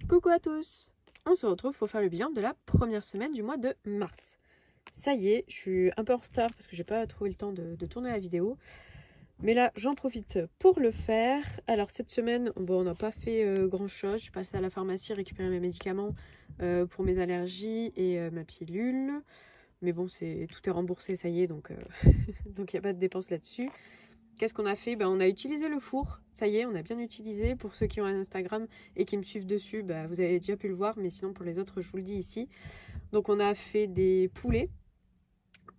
Coucou à tous! On se retrouve pour faire le bilan de la première semaine du mois de mars. Ça y est, je suis un peu en retard parce que j'ai pas trouvé le temps de tourner la vidéo. Mais là, j'en profite pour le faire. Alors cette semaine, bon, on n'a pas fait grand chose. Je suis passée à la pharmacie récupérer mes médicaments pour mes allergies et ma pilule. Mais bon, tout est remboursé, ça y est, donc donc il n'y a pas de dépenses là-dessus. Qu'est-ce qu'on a fait? On a utilisé le four. Ça y est, on a bien utilisé. Pour ceux qui ont un Instagram et qui me suivent dessus, vous avez déjà pu le voir. Mais sinon, pour les autres, je vous le dis ici. Donc on a fait des poulets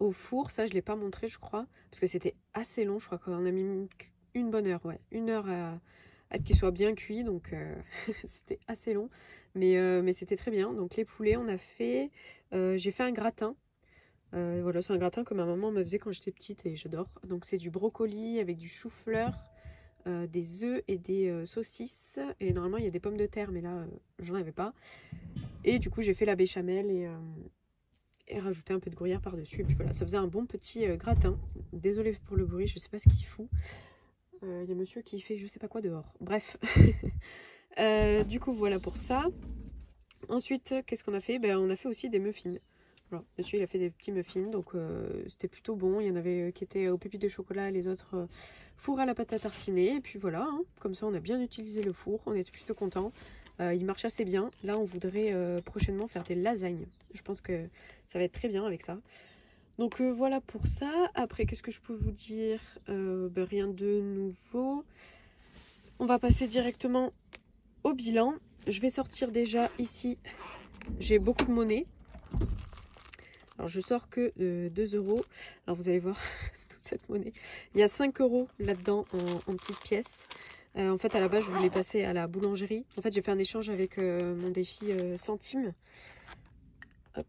au four. Ça, je ne l'ai pas montré, je crois. Parce que c'était assez long. Je crois qu'on a mis une bonne heure. Ouais, une heure à ce qu'ils soient bien cuits. Donc c'était assez long. Mais c'était très bien. Donc les poulets, on a fait... j'ai fait un gratin. Voilà, c'est un gratin que ma maman me faisait quand j'étais petite et j'adore. Donc c'est du brocoli avec du chou-fleur, des œufs et des saucisses. Et normalement il y a des pommes de terre, mais là j'en avais pas. Et du coup j'ai fait la béchamel et rajouté un peu de gruyère par-dessus. Et puis voilà, ça faisait un bon petit gratin. Désolée pour le bruit, je sais pas ce qu'il fout. Il y a monsieur qui fait je sais pas quoi dehors. Bref. Du coup voilà pour ça. Ensuite, qu'est-ce qu'on a fait? On a fait aussi des muffins. Voilà. Monsieur il a fait des petits muffins, donc c'était plutôt bon. Il y en avait qui étaient aux pépites de chocolat et les autres four à la pâte à tartiner. Et puis voilà, hein. Comme ça on a bien utilisé le four, on était plutôt contents. Il marche assez bien. Là on voudrait prochainement faire des lasagnes. Je pense que ça va être très bien avec ça. Donc voilà pour ça. Après qu'est-ce que je peux vous dire? Rien de nouveau. On va passer directement au bilan. Je vais sortir déjà ici. J'ai beaucoup de monnaie. Alors je sors que 2 €. Alors vous allez voir toute cette monnaie. Il y a 5 € là-dedans en petites pièces. En fait à la base je voulais passer à la boulangerie. En fait j'ai fait un échange avec mon défi centimes. Hop.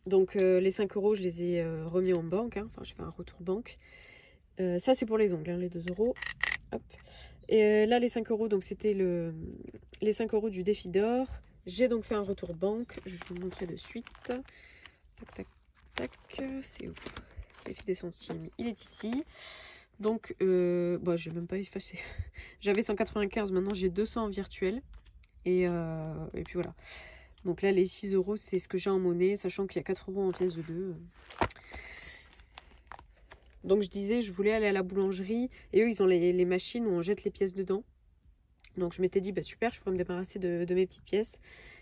Donc les 5 € je les ai remis en banque. Hein. Enfin j'ai fait un retour banque. Ça c'est pour les ongles, hein, les 2 €. Hop. Et là les 5 €, donc c'était les 5 € du défi d'or. J'ai donc fait un retour banque. Je vais vous montrer de suite. Tac tac. Tac, c'est où? Défi des centimes, il est ici. Donc, je vais même pas effacer. J'avais 195, maintenant j'ai 200 en virtuel. Et puis voilà. Donc là, les 6 €, c'est ce que j'ai en monnaie, sachant qu'il y a 4 € en pièces de 2. Donc je disais, je voulais aller à la boulangerie. Et eux, ils ont les machines où on jette les pièces dedans. Donc je m'étais dit, super, je pourrais me débarrasser de mes petites pièces.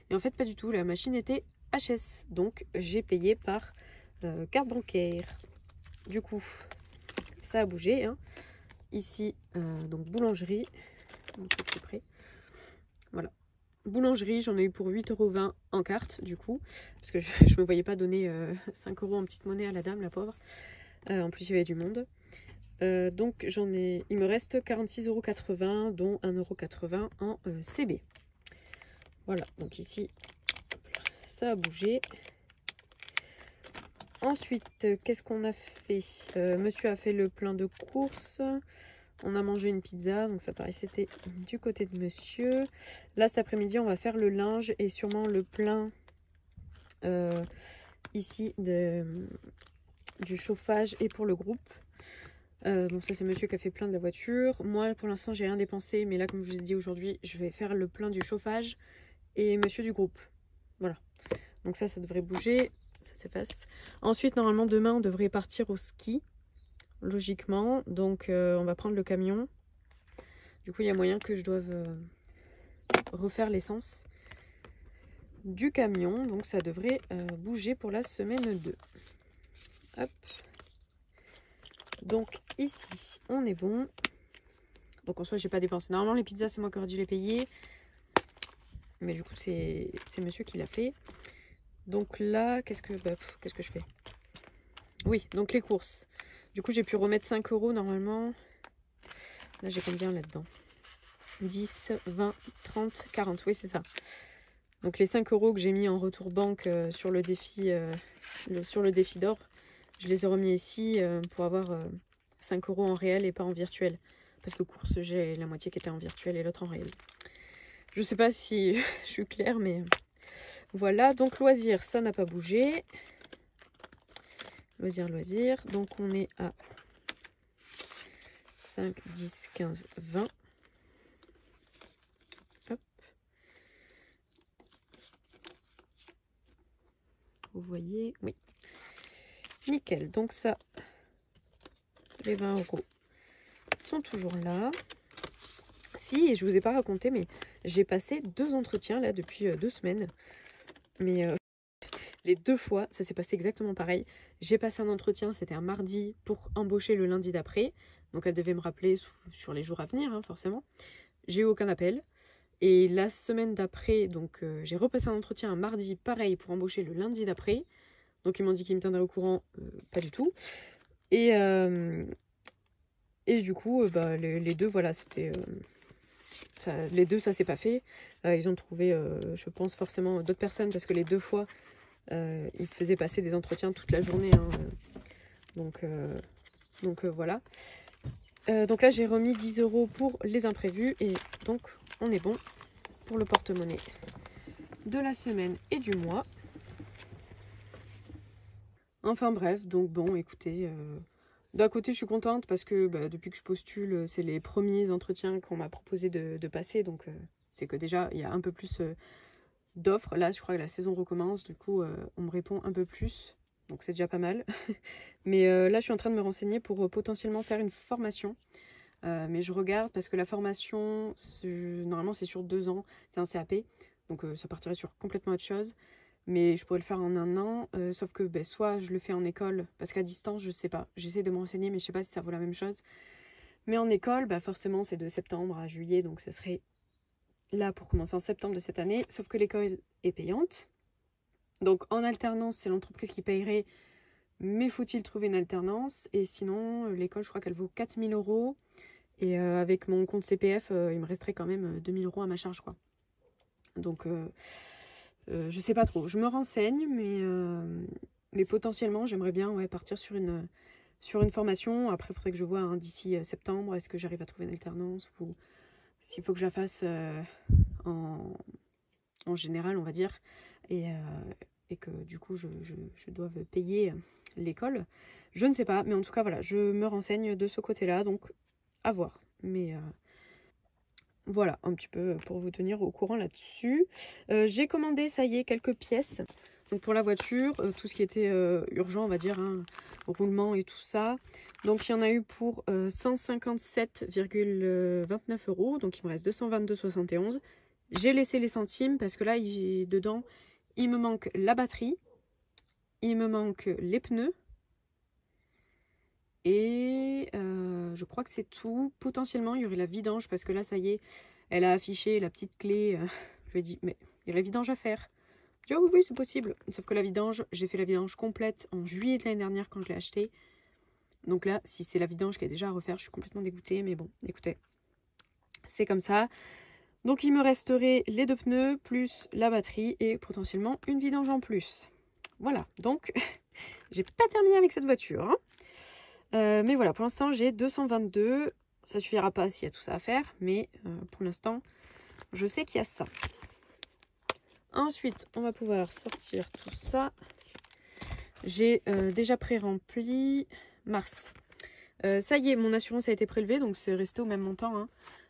Et en fait, pas du tout. La machine était HS. Donc j'ai payé par... carte bancaire. Du coup ça a bougé, hein. Ici donc boulangerie, un peu plus près. Voilà, boulangerie, j'en ai eu pour 8,20 € en carte du coup, parce que je me voyais pas donner 5 € en petite monnaie à la dame, la pauvre. En plus il y avait du monde, donc il me reste 46,80 €, dont 1,80 € en CB. Voilà, donc ici ça a bougé. Ensuite, qu'est-ce qu'on a fait? Monsieur a fait le plein de courses. On a mangé une pizza, donc ça paraît c'était du côté de monsieur. Là, cet après-midi, on va faire le linge et sûrement le plein ici du chauffage et pour le groupe. Bon, ça c'est monsieur qui a fait plein de la voiture. Moi, pour l'instant, j'ai rien dépensé, mais là, comme je vous ai dit aujourd'hui, je vais faire le plein du chauffage et monsieur du groupe. Voilà. Donc ça devrait bouger. Ça s'efface. Ensuite, normalement, demain, on devrait partir au ski, logiquement. Donc, on va prendre le camion. Du coup, il y a moyen que je doive refaire l'essence du camion. Donc, ça devrait bouger pour la semaine 2. Hop. Donc, ici, on est bon. Donc, en soi, j'ai pas dépensé. Normalement, les pizzas, c'est moi qui aurais dû les payer. Mais du coup, c'est monsieur qui l'a fait. Donc là, qu'est-ce que je fais? Oui, donc les courses. Du coup, j'ai pu remettre 5 € normalement. Là, j'ai combien là-dedans? 10, 20, 30, 40. Oui, c'est ça. Donc les 5 € que j'ai mis en retour banque sur le défi d'or, je les ai remis ici pour avoir 5 € en réel et pas en virtuel. Parce que courses, j'ai la moitié qui était en virtuel et l'autre en réel. Je sais pas si je suis claire, mais... Voilà, donc loisirs, ça n'a pas bougé. Loisirs. Donc on est à 5, 10, 15, 20. Hop. Vous voyez, oui. Nickel, donc ça, les 20 € sont toujours là. Si, et je vous ai pas raconté, mais j'ai passé 2 entretiens là depuis 2 semaines. Mais les 2 fois, ça s'est passé exactement pareil. J'ai passé un entretien, c'était un mardi, pour embaucher le lundi d'après. Donc elle devait me rappeler sur les jours à venir, hein, forcément. J'ai eu aucun appel. Et la semaine d'après, donc j'ai repassé un entretien un mardi, pareil, pour embaucher le lundi d'après. Donc ils m'ont dit qu'ils me tiendraient au courant, pas du tout. Et du coup, bah, les deux, voilà, c'était... les deux, ça s'est pas fait. Ils ont trouvé, je pense, forcément d'autres personnes parce que les 2 fois, ils faisaient passer des entretiens toute la journée. Hein, donc voilà. Donc là, j'ai remis 10 € pour les imprévus et donc on est bon pour le porte-monnaie de la semaine et du mois. Enfin bref, donc bon, écoutez, d'un côté je suis contente parce que bah, depuis que je postule, c'est les premiers entretiens qu'on m'a proposé de passer, donc c'est que déjà il y a un peu plus d'offres. Là je crois que la saison recommence, du coup on me répond un peu plus, donc c'est déjà pas mal. Mais là je suis en train de me renseigner pour potentiellement faire une formation. Mais je regarde parce que la formation, normalement c'est sur 2 ans, c'est un CAP, donc ça partirait sur complètement autre chose. Mais je pourrais le faire en 1 an, sauf que ben, soit je le fais en école, parce qu'à distance, je sais pas. J'essaie de me renseigner, mais je sais pas si ça vaut la même chose. Mais en école, bah forcément, c'est de septembre à juillet, donc ça serait là pour commencer en septembre de cette année. Sauf que l'école est payante. Donc en alternance, c'est l'entreprise qui payerait, mais faut-il trouver une alternance? Et sinon, l'école, je crois qu'elle vaut 4 000 €. Et avec mon compte CPF, il me resterait quand même 2 000 € à ma charge, quoi. Donc... je sais pas trop, je me renseigne, mais potentiellement j'aimerais bien ouais, partir sur une formation. Après il faudrait que je vois hein, d'ici septembre, est-ce que j'arrive à trouver une alternance ou s'il faut que je la fasse en général on va dire, et que du coup je doive payer l'école. Je ne sais pas, mais en tout cas voilà, je me renseigne de ce côté-là, donc à voir. Mais voilà, un petit peu pour vous tenir au courant là-dessus. J'ai commandé, ça y est, quelques pièces. Donc pour la voiture, tout ce qui était urgent, on va dire, hein, roulement et tout ça. Donc il y en a eu pour 157,29 €. Donc il me reste 222,71 €. J'ai laissé les centimes parce que là, dedans, il me manque la batterie. Il me manque les pneus. Et je crois que c'est tout. Potentiellement, il y aurait la vidange parce que là, ça y est, elle a affiché la petite clé. Je lui ai dit, mais il y a la vidange à faire. Je dis, ah oui, oui, c'est possible. Sauf que la vidange, j'ai fait la vidange complète en juillet de l'année dernière quand je l'ai acheté. Donc là, si c'est la vidange qui est déjà à refaire, je suis complètement dégoûtée. Mais bon, écoutez, c'est comme ça. Donc il me resterait les 2 pneus, plus la batterie et potentiellement une vidange en plus. Voilà, donc j'ai pas terminé avec cette voiture, hein. Mais voilà, pour l'instant j'ai 222. Ça suffira pas s'il y a tout ça à faire, mais pour l'instant je sais qu'il y a ça. Ensuite on va pouvoir sortir tout ça. J'ai déjà pré-rempli mars. Ça y est, mon assurance a été prélevée, donc c'est resté au même montant, hein.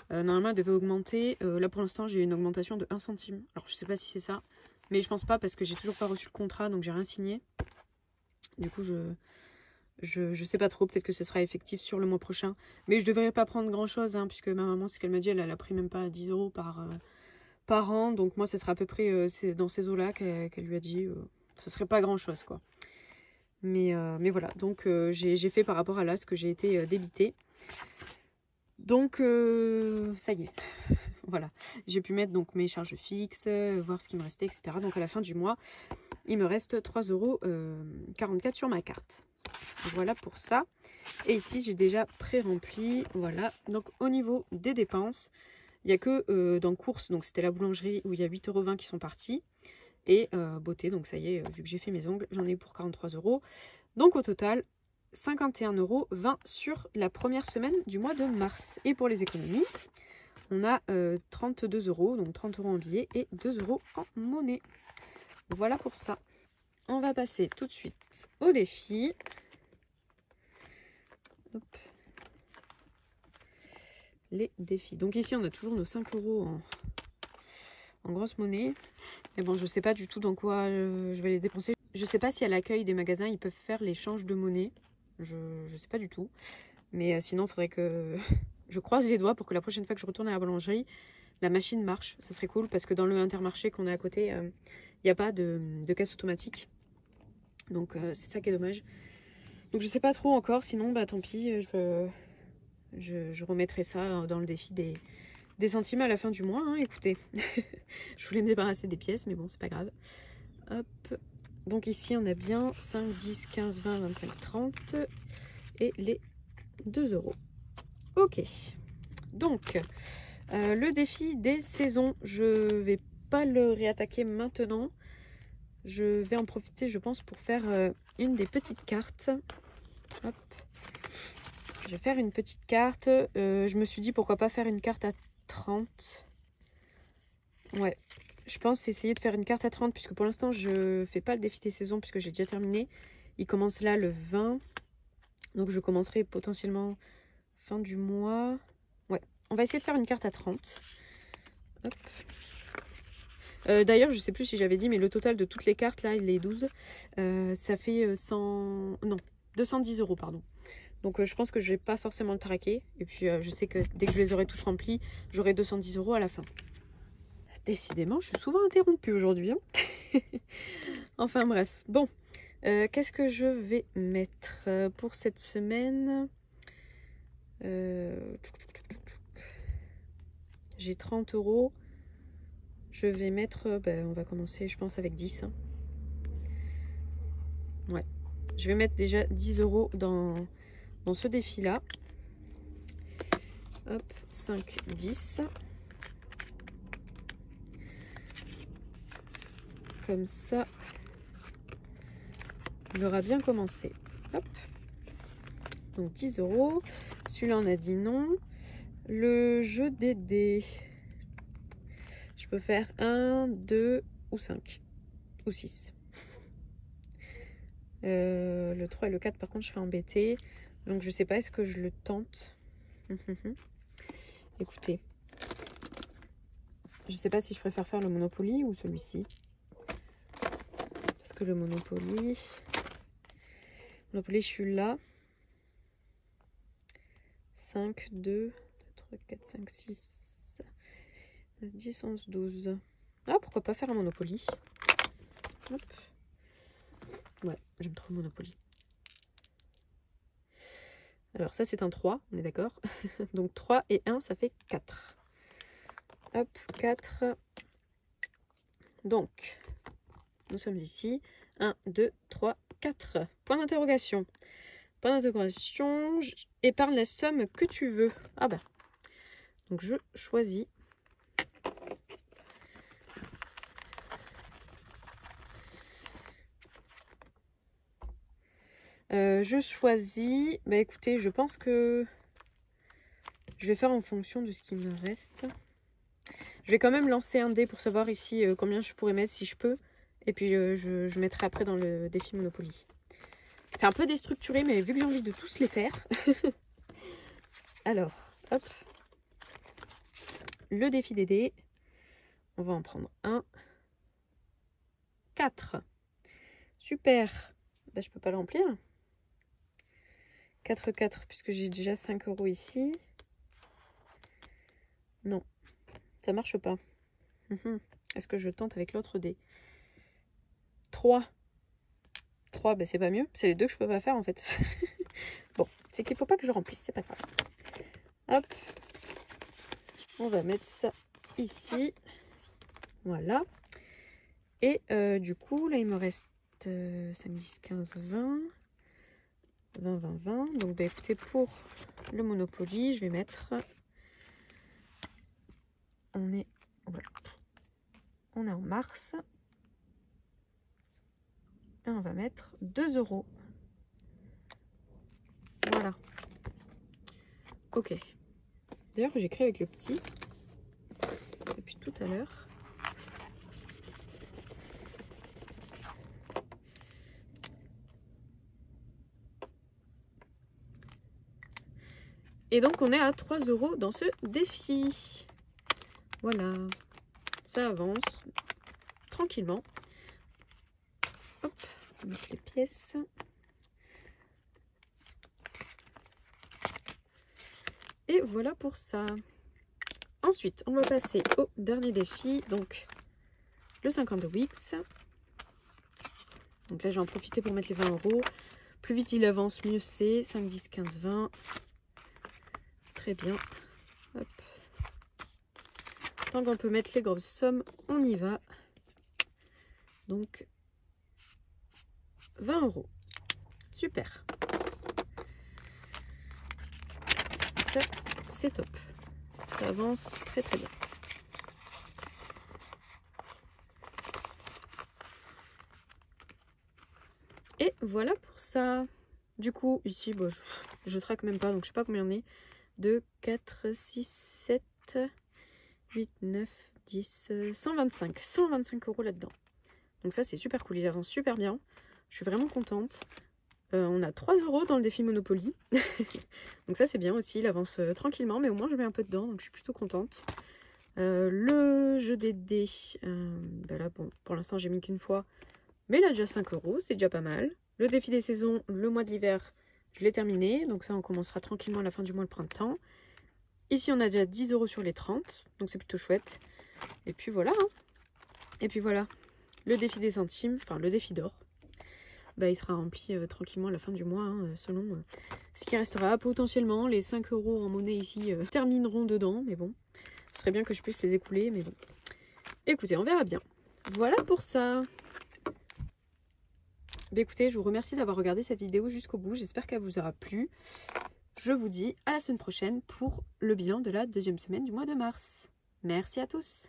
Normalement elle devait augmenter. Là pour l'instant j'ai une augmentation de 1 centime. Alors je sais pas si c'est ça, mais je pense pas parce que j'ai toujours pas reçu le contrat, donc j'ai rien signé. Du coup je sais pas trop, peut-être que ce sera effectif sur le mois prochain. Mais je devrais pas prendre grand chose, hein, puisque ma maman, ce qu'elle m'a dit, elle a pris même pas 10 € par an. Donc moi, ce sera à peu près c'est dans ces eaux-là qu'elle lui a dit. Ce serait pas grand chose, quoi. Mais voilà, donc j'ai fait par rapport à là ce que j'ai été débité. Donc ça y est. Voilà, j'ai pu mettre donc mes charges fixes, voir ce qui me restait, etc. Donc à la fin du mois, il me reste 3,44 € sur ma carte. Voilà pour ça. Et ici, j'ai déjà pré-rempli. Voilà. Donc, au niveau des dépenses, il n'y a que dans courses, donc c'était la boulangerie où il y a 8,20 € qui sont partis. Et beauté, donc ça y est, vu que j'ai fait mes ongles, j'en ai pour 43 €. Donc, au total, 51,20 € sur la première semaine du mois de mars. Et pour les économies, on a 32 €, donc 30 € en billets et 2 € en monnaie. Voilà pour ça. On va passer tout de suite au défi. Hop. les défis. Donc ici, on a toujours nos 5 € en grosse monnaie. Et bon, je sais pas du tout dans quoi je vais les dépenser. Je sais pas si à l'accueil des magasins, ils peuvent faire l'échange de monnaie. Je sais pas du tout. Mais sinon, il faudrait que je croise les doigts pour que la prochaine fois que je retourne à la boulangerie, la machine marche. Ça serait cool parce que dans le Intermarché qu'on a à côté, il n'y a pas de caisse automatique. Donc c'est ça qui est dommage. Donc je sais pas trop encore, sinon bah tant pis, je remettrai ça dans le défi des centimes à la fin du mois, hein, écoutez. Je voulais me débarrasser des pièces, mais bon, c'est pas grave. Hop. Donc ici, on a bien 5, 10, 15, 20, 25, 30 et les 2 €. Ok. Donc, le défi des saisons, je vais pas le réattaquer maintenant. Je vais en profiter, je pense, pour faire une des petites cartes. Hop. Je vais faire une petite carte. Je me suis dit pourquoi pas faire une carte à 30. Ouais, je pense essayer de faire une carte à 30 puisque pour l'instant je fais pas le défi des saisons puisque j'ai déjà terminé. Il commence là le 20. Donc je commencerai potentiellement fin du mois. Ouais, on va essayer de faire une carte à 30. Hop. D'ailleurs, je sais plus si j'avais dit, mais le total de toutes les cartes là, les 12, ça fait 100... Non, 210 €, pardon. Donc je pense que je vais pas forcément le traquer. Et puis je sais que dès que je les aurai toutes remplies, j'aurai 210 € à la fin. Décidément, je suis souvent interrompue aujourd'hui. Hein. Enfin bref. Bon, qu'est-ce que je vais mettre pour cette semaine? J'ai 30 €. Je vais mettre... on va commencer, je pense, avec 10. Hein. Ouais. Je vais mettre déjà 10 € dans ce défi-là. Hop, 5, 10. Comme ça, il aura bien commencé. Hop. Donc 10 €. Celui-là, on a dit non. Le jeu des dés. Je peux faire 1, 2 ou 5. Ou 6. Le 3 et le 4, par contre, je serais embêtée. Donc, je sais pas, est-ce que je le tente? Écoutez. Je sais pas si je préfère faire le Monopoly ou celui-ci. Parce que le Monopoly, je suis là. 5, 2, 3, 4, 5, 6, 9, 10, 11, 12. Ah, pourquoi pas faire un Monopoly? Hop. Ouais, j'aime trop le Monopoly. Alors ça, c'est un 3, on est d'accord. Donc 3 et 1, ça fait 4. Hop, 4. Donc, nous sommes ici. 1, 2, 3, 4. Point d'interrogation. Point d'interrogation. Épargne la somme que tu veux. Ah bah. Donc je choisis. Je choisis. Bah écoutez, je pense que je vais faire en fonction de ce qui me reste. Je vais quand même lancer un dé pour savoir ici combien je pourrais mettre si je peux. Et puis je mettrai après dans le défi Monopoly. C'est un peu déstructuré, mais vu que j'ai envie de tous les faire. Alors, hop. Le défi des dés. On va en prendre un. 4. Super. Bah, je peux pas le remplir. 4, 4, puisque j'ai déjà 5 € ici. Non, ça marche pas. Est-ce que je tente avec l'autre dé? 3. 3, bah, c'est pas mieux. C'est les deux que je peux pas faire en fait. Bon, c'est qu'il faut pas que je remplisse, c'est pas grave. Hop. On va mettre ça ici. Voilà. Et du coup, là, il me reste 5, 10, 15, 20. 20, 20, 20. Donc, bah, écoutez, pour le Monopoly, je vais mettre... On est en mars. Et on va mettre 2 €. Voilà. Ok. D'ailleurs, j'ai créé avec le petit depuis tout à l'heure. Et donc on est à 3 € dans ce défi. Voilà, ça avance tranquillement. Hop, on va mettre les pièces. Et voilà pour ça. Ensuite, on va passer au dernier défi, donc le 50 Wix. Donc là, j'ai en profité pour mettre les 20 €. Plus vite il avance, mieux c'est. 5, 10, 15, 20. Très bien. Hop. Tant qu'on peut mettre les grosses sommes, on y va. Donc 20 €. Super. Ça, c'est top. Ça avance très très bien. Et voilà pour ça. Du coup, ici, bon, je traque même pas, donc je sais pas combien on est. 2, 4, 6, 7, 8, 9, 10, 125. 125 € là-dedans. Donc ça, c'est super cool. Il avance super bien. Je suis vraiment contente. On a 3 € dans le défi Monopoly. Donc ça, c'est bien aussi. Il avance tranquillement, mais au moins, je mets un peu dedans. Donc je suis plutôt contente. Le jeu des dés, ben là, bon, pour l'instant, j'ai mis qu'une fois. Mais il a déjà 5 €. C'est déjà pas mal. Le défi des saisons, le mois de l'hiver, je l'ai terminé. Donc ça, on commencera tranquillement à la fin du mois le printemps. Ici, on a déjà 10 € sur les 30. Donc c'est plutôt chouette. Et puis voilà. Hein. Et puis voilà. Le défi des centimes, enfin le défi d'or. Bah, il sera rempli tranquillement à la fin du mois, hein, selon ce qui restera. Potentiellement, les 5 € en monnaie ici termineront dedans, mais bon, ce serait bien que je puisse les écouler, mais bon. Écoutez, on verra bien. Voilà pour ça. Bah, écoutez, je vous remercie d'avoir regardé cette vidéo jusqu'au bout. J'espère qu'elle vous aura plu. Je vous dis à la semaine prochaine pour le bilan de la deuxième semaine du mois de mars. Merci à tous.